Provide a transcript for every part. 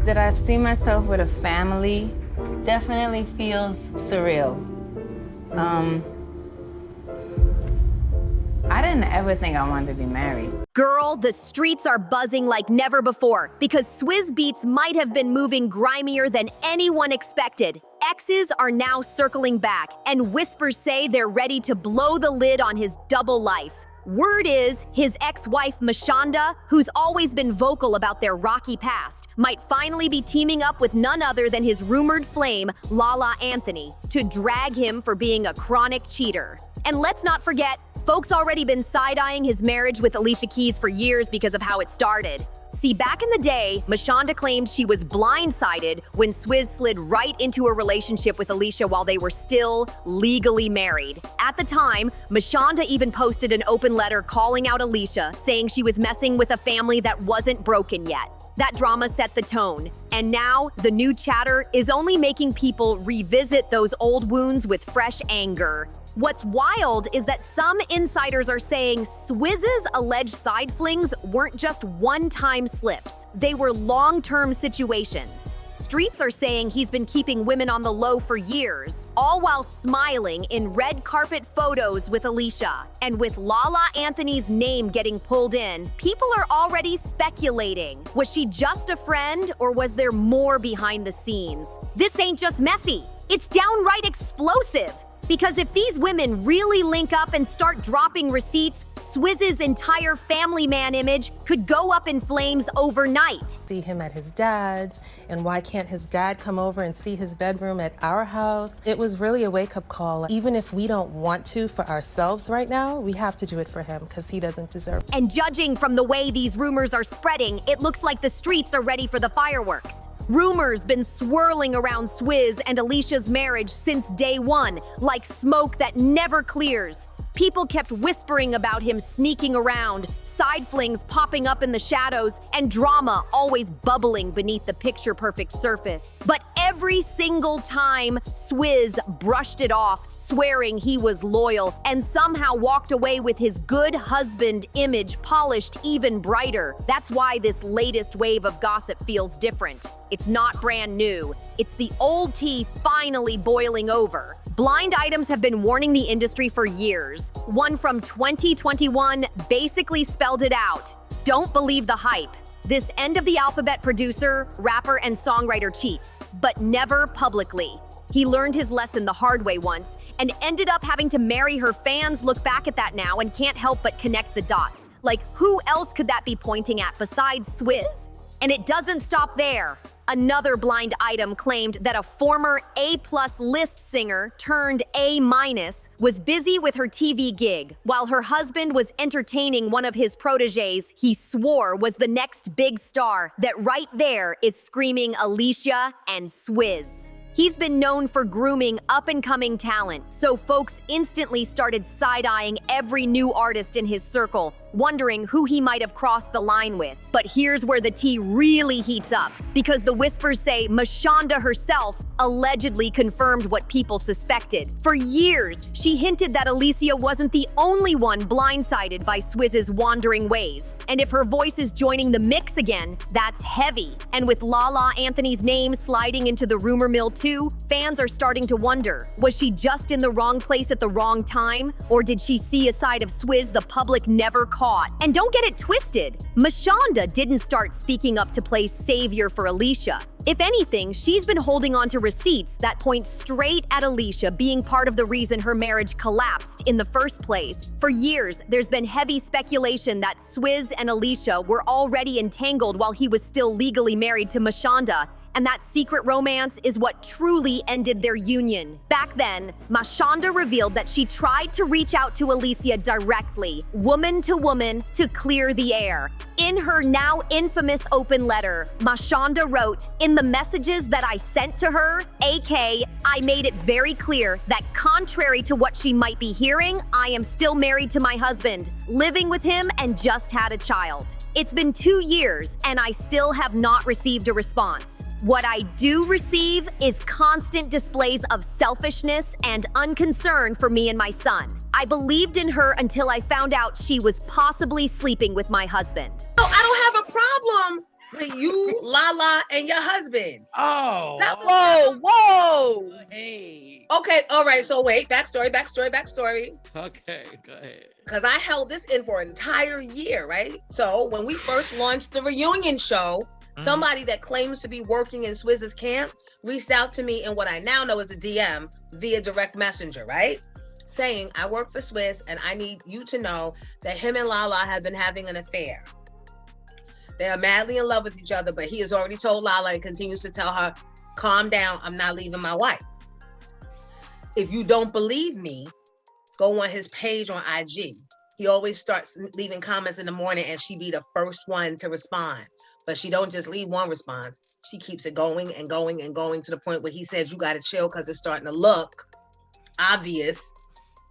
that I see myself with a family definitely feels surreal. I didn't ever think I wanted to be married. Girl, the streets are buzzing like never before because Swizz Beatz might have been moving grimier than anyone expected. Exes are now circling back, and whispers say they're ready to blow the lid on his double life. Word is, his ex-wife Mashonda, who's always been vocal about their rocky past, might finally be teaming up with none other than his rumored flame, Lala Anthony, to drag him for being a chronic cheater. And let's not forget, folks already been side-eyeing his marriage with Alicia Keys for years because of how it started. See, back in the day, Mashonda claimed she was blindsided when Swizz slid right into a relationship with Alicia while they were still legally married. At the time, Mashonda even posted an open letter calling out Alicia, saying she was messing with a family that wasn't broken yet. That drama set the tone, and now the new chatter is only making people revisit those old wounds with fresh anger. What's wild is that some insiders are saying Swizz's alleged side flings weren't just one-time slips. They were long-term situations. Streets are saying he's been keeping women on the low for years, all while smiling in red carpet photos with Alicia. And with Lala Anthony's name getting pulled in, people are already speculating. Was she just a friend, or was there more behind the scenes? This ain't just messy, it's downright explosive. Because if these women really link up and start dropping receipts, Swizz's entire family man image could go up in flames overnight. See him at his dad's, and why can't his dad come over and see his bedroom at our house? It was really a wake-up call. Even if we don't want to for ourselves right now, we have to do it for him because he doesn't deserve it. And judging from the way these rumors are spreading, it looks like the streets are ready for the fireworks. Rumors been swirling around Swizz and Alicia's marriage since day one, like smoke that never clears. People kept whispering about him sneaking around, side flings popping up in the shadows, and drama always bubbling beneath the picture-perfect surface. But every single time, Swizz brushed it off, swearing he was loyal, and somehow walked away with his good husband image polished even brighter. That's why this latest wave of gossip feels different. It's not brand new. It's the old tea finally boiling over. Blind items have been warning the industry for years. One from 2021 basically spelled it out. Don't believe the hype. This end of the alphabet producer, rapper, and songwriter cheats, but never publicly. He learned his lesson the hard way once and ended up having to marry her. Fans look back at that now and can't help but connect the dots. Like, who else could that be pointing at besides Swizz? And it doesn't stop there. Another blind item claimed that a former A-plus list singer turned A- was busy with her TV gig, while her husband was entertaining one of his proteges he swore was the next big star. That right there is screaming Alicia and Swizz. He's been known for grooming up-and-coming talent, so folks instantly started side-eyeing every new artist in his circle, wondering who he might have crossed the line with. But here's where the tea really heats up, because the whispers say Mashonda herself allegedly confirmed what people suspected. For years, she hinted that Alicia wasn't the only one blindsided by Swizz's wandering ways. And if her voice is joining the mix again, that's heavy. And with Lala Anthony's name sliding into the rumor mill too, fans are starting to wonder, was she just in the wrong place at the wrong time? Or did she see a side of Swizz the public never caught? And don't get it twisted, Mashonda didn't start speaking up to play savior for Alicia. If anything, she's been holding on to receipts that point straight at Alicia being part of the reason her marriage collapsed in the first place. For years, there's been heavy speculation that Swizz and Alicia were already entangled while he was still legally married to Mashonda, and that secret romance is what truly ended their union. Back then, Mashonda revealed that she tried to reach out to Alicia directly, woman to woman, to clear the air. In her now infamous open letter, Mashonda wrote, "In the messages that I sent to her, AK, I made it very clear that contrary to what she might be hearing, I am still married to my husband, living with him, and just had a child. It's been 2 years, and I still have not received a response. What I do receive is constant displays of selfishness and unconcern for me and my son. I believed in her until I found out she was possibly sleeping with my husband." So I don't have a problem with you Lala and your husband. Oh. Whoa. Hey. Okay, all right. So wait, backstory. Okay, go ahead. Because I held this in for an entire year, right? So when we first launched the reunion show, somebody that claims to be working in Swizz's camp reached out to me in what I now know is a DM via direct messenger, right? Saying, I work for Swizz and I need you to know that him and Lala have been having an affair. They are madly in love with each other, but he has already told Lala and continues to tell her, calm down, I'm not leaving my wife. If you don't believe me, go on his page on IG. He always starts leaving comments in the morning and she be the first one to respond. But she don't just leave one response. She keeps it going and going and going to the point where he says, you got to chill because it's starting to look obvious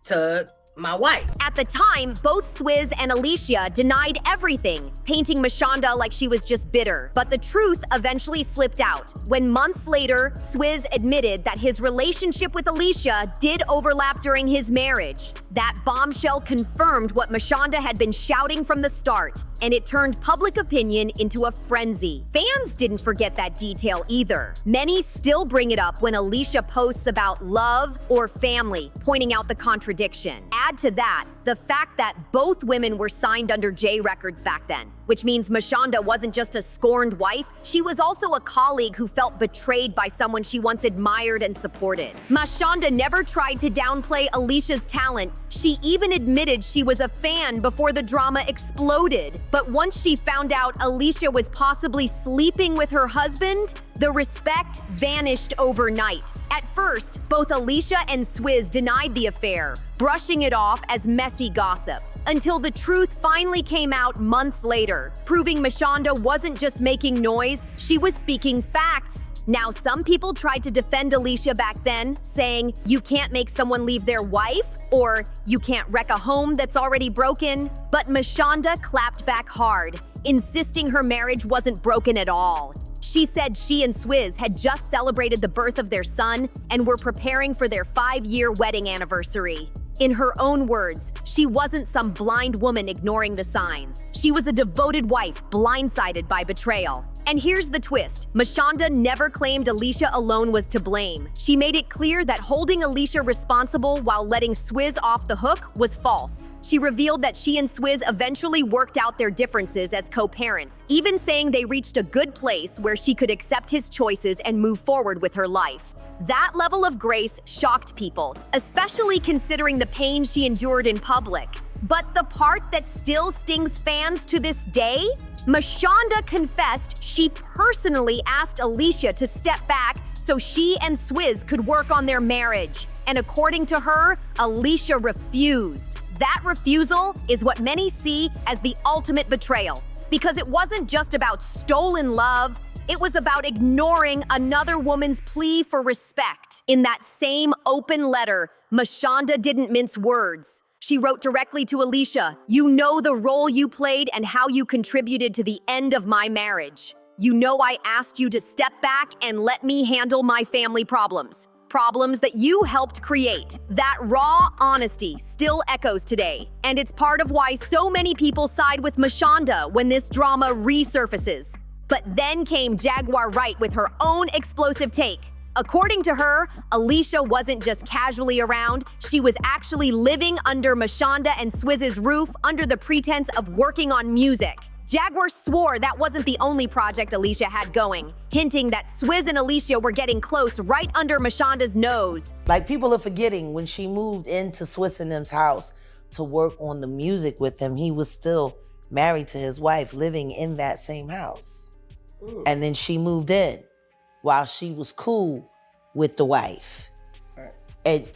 to my wife. At the time, both Swizz and Alicia denied everything, painting Mashonda like she was just bitter. But the truth eventually slipped out when months later, Swizz admitted that his relationship with Alicia did overlap during his marriage. That bombshell confirmed what Mashonda had been shouting from the start, and it turned public opinion into a frenzy. Fans didn't forget that detail either. Many still bring it up when Alicia posts about love or family, pointing out the contradiction. Add to that the fact that both women were signed under J Records back then, which means Mashonda wasn't just a scorned wife, she was also a colleague who felt betrayed by someone she once admired and supported. Mashonda never tried to downplay Alicia's talent. She even admitted she was a fan before the drama exploded. But once she found out Alicia was possibly sleeping with her husband, the respect vanished overnight. At first, both Alicia and Swizz denied the affair, brushing it off as messy gossip, until the truth finally came out months later, proving Mashonda wasn't just making noise, she was speaking facts. Now, some people tried to defend Alicia back then, saying, you can't make someone leave their wife, or you can't wreck a home that's already broken. But Mashonda clapped back hard, insisting her marriage wasn't broken at all. She said she and Swizz had just celebrated the birth of their son and were preparing for their 5-year wedding anniversary. In her own words, she wasn't some blind woman ignoring the signs. She was a devoted wife blindsided by betrayal. And here's the twist. Mashonda never claimed Alicia alone was to blame. She made it clear that holding Alicia responsible while letting Swizz off the hook was false. She revealed that she and Swizz eventually worked out their differences as co-parents, even saying they reached a good place where she could accept his choices and move forward with her life. That level of grace shocked people, especially considering the pain she endured in public. But the part that still stings fans to this day? Mashonda confessed she personally asked Alicia to step back so she and Swizz could work on their marriage. And according to her, Alicia refused. That refusal is what many see as the ultimate betrayal, because it wasn't just about stolen love, it was about ignoring another woman's plea for respect. In that same open letter, Mashonda didn't mince words. She wrote directly to Alicia, "You know the role you played and how you contributed to the end of my marriage. You know I asked you to step back and let me handle my family problems. Problems that you helped create." That raw honesty still echoes today, and it's part of why so many people side with Mashonda when this drama resurfaces. But then came Jaguar Wright with her own explosive take. According to her, Alicia wasn't just casually around, she was actually living under Mashonda and Swizz's roof under the pretense of working on music. Jaguar swore that wasn't the only project Alicia had going, hinting that Swizz and Alicia were getting close right under Mashonda's nose. Like, people are forgetting when she moved into Swizz and them's house to work on the music with him, he was still married to his wife, living in that same house. And then she moved in while she was cool with the wife. And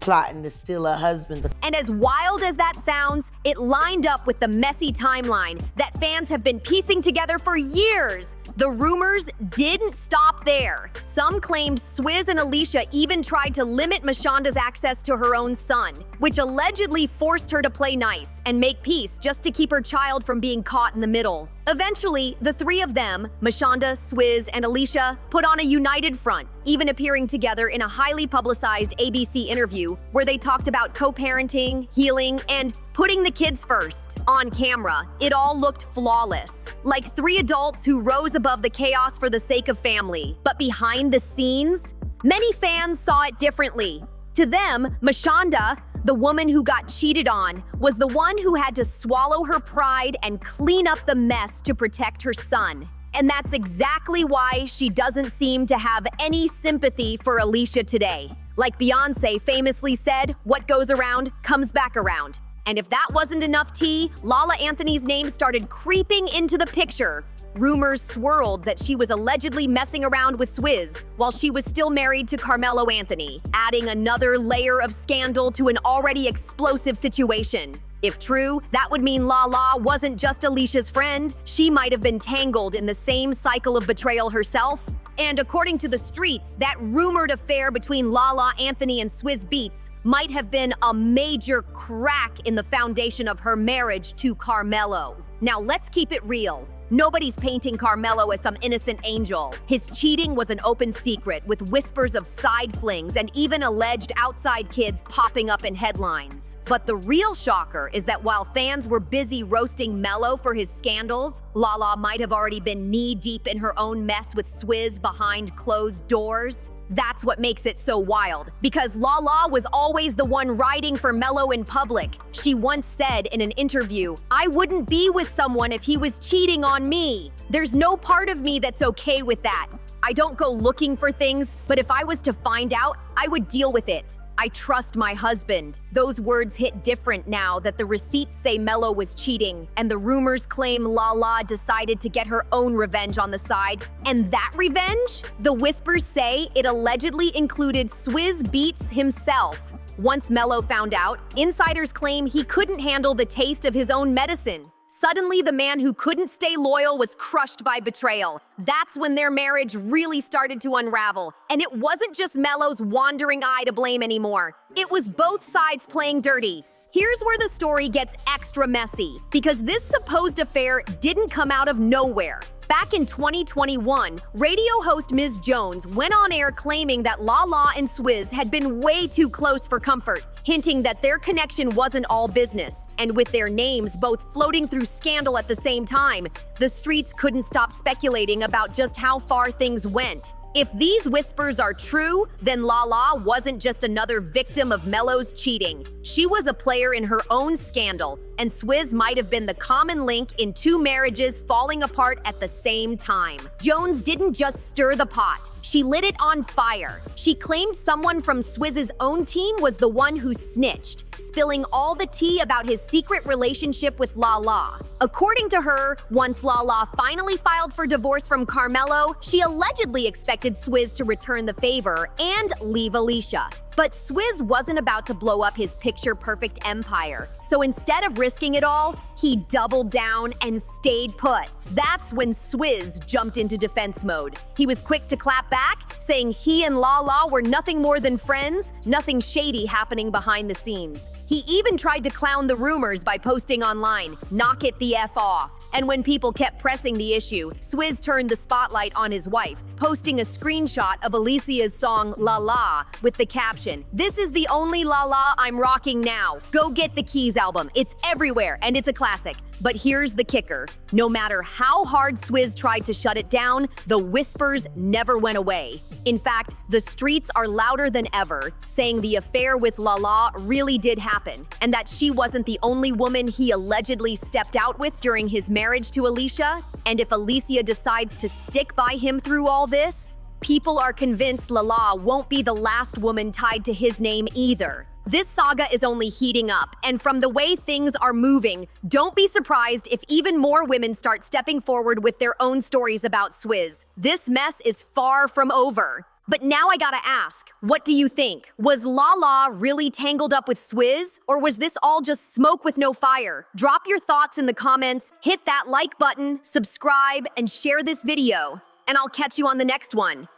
plotting to steal her husband. And as wild as that sounds, it lined up with the messy timeline that fans have been piecing together for years. The rumors didn't stop there. Some claimed Swizz and Alicia even tried to limit Mashonda's access to her own son, which allegedly forced her to play nice and make peace just to keep her child from being caught in the middle. Eventually, the three of them, Mashonda, Swizz, and Alicia, put on a united front, even appearing together in a highly publicized ABC interview where they talked about co-parenting, healing, and putting the kids first. On camera, it all looked flawless, like three adults who rose above the chaos for the sake of family. But behind the scenes, many fans saw it differently. To them, Mashonda, the woman who got cheated on, was the one who had to swallow her pride and clean up the mess to protect her son. And that's exactly why she doesn't seem to have any sympathy for Alicia today. Like Beyoncé famously said, what goes around comes back around. And if that wasn't enough tea, Lala Anthony's name started creeping into the picture. Rumors swirled that she was allegedly messing around with Swizz while she was still married to Carmelo Anthony, adding another layer of scandal to an already explosive situation. If true, that would mean Lala wasn't just Alicia's friend, she might have been tangled in the same cycle of betrayal herself. And according to the streets, that rumored affair between Lala Anthony and Swizz Beatz might have been a major crack in the foundation of her marriage to Carmelo. Now let's keep it real. Nobody's painting Carmelo as some innocent angel. His cheating was an open secret, with whispers of side flings and even alleged outside kids popping up in headlines. But the real shocker is that while fans were busy roasting Melo for his scandals, Lala might have already been knee-deep in her own mess with Swizz behind closed doors. That's what makes it so wild, because Lala was always the one riding for Melo in public. She once said in an interview, "I wouldn't be with someone if he was cheating on me. There's no part of me that's okay with that. I don't go looking for things, but if I was to find out, I would deal with it. I trust my husband." Those words hit different now that the receipts say Melo was cheating, and the rumors claim Lala decided to get her own revenge on the side. And that revenge? The whispers say it allegedly included Swizz Beatz himself. Once Melo found out, insiders claim he couldn't handle the taste of his own medicine. Suddenly, the man who couldn't stay loyal was crushed by betrayal. That's when their marriage really started to unravel. And it wasn't just Melo's wandering eye to blame anymore. It was both sides playing dirty. Here's where the story gets extra messy, because this supposed affair didn't come out of nowhere. Back in 2021, radio host Ms. Jones went on air claiming that Lala and Swizz had been way too close for comfort, hinting that their connection wasn't all business. And with their names both floating through scandal at the same time, the streets couldn't stop speculating about just how far things went. If these whispers are true, then Lala wasn't just another victim of Melo's cheating. She was a player in her own scandal, and Swizz might have been the common link in two marriages falling apart at the same time. Jones didn't just stir the pot, she lit it on fire. She claimed someone from Swizz's own team was the one who snitched, spilling all the tea about his secret relationship with Lala. According to her, once Lala finally filed for divorce from Carmelo, she allegedly expected Swizz to return the favor and leave Alicia. But Swizz wasn't about to blow up his picture-perfect empire. So instead of risking it all, he doubled down and stayed put. That's when Swizz jumped into defense mode. He was quick to clap back, saying he and Lala were nothing more than friends, nothing shady happening behind the scenes. He even tried to clown the rumors by posting online, "Knock it the F off." And when people kept pressing the issue, Swizz turned the spotlight on his wife, posting a screenshot of Alicia's song Lala with the caption, "This is the only Lala I'm rocking now. Go get the Keys album. It's everywhere and it's a classic." But here's the kicker. No matter how hard Swizz tried to shut it down, the whispers never went away. In fact, the streets are louder than ever, saying the affair with Lala really did happen, and that she wasn't the only woman he allegedly stepped out with during his marriage to Alicia. And if Alicia decides to stick by him through all this, people are convinced Lala won't be the last woman tied to his name either. This saga is only heating up, and from the way things are moving, don't be surprised if even more women start stepping forward with their own stories about Swizz. This mess is far from over. But now I gotta ask, what do you think? Was Lala really tangled up with Swizz, or was this all just smoke with no fire? Drop your thoughts in the comments, hit that like button, subscribe, and share this video. And I'll catch you on the next one.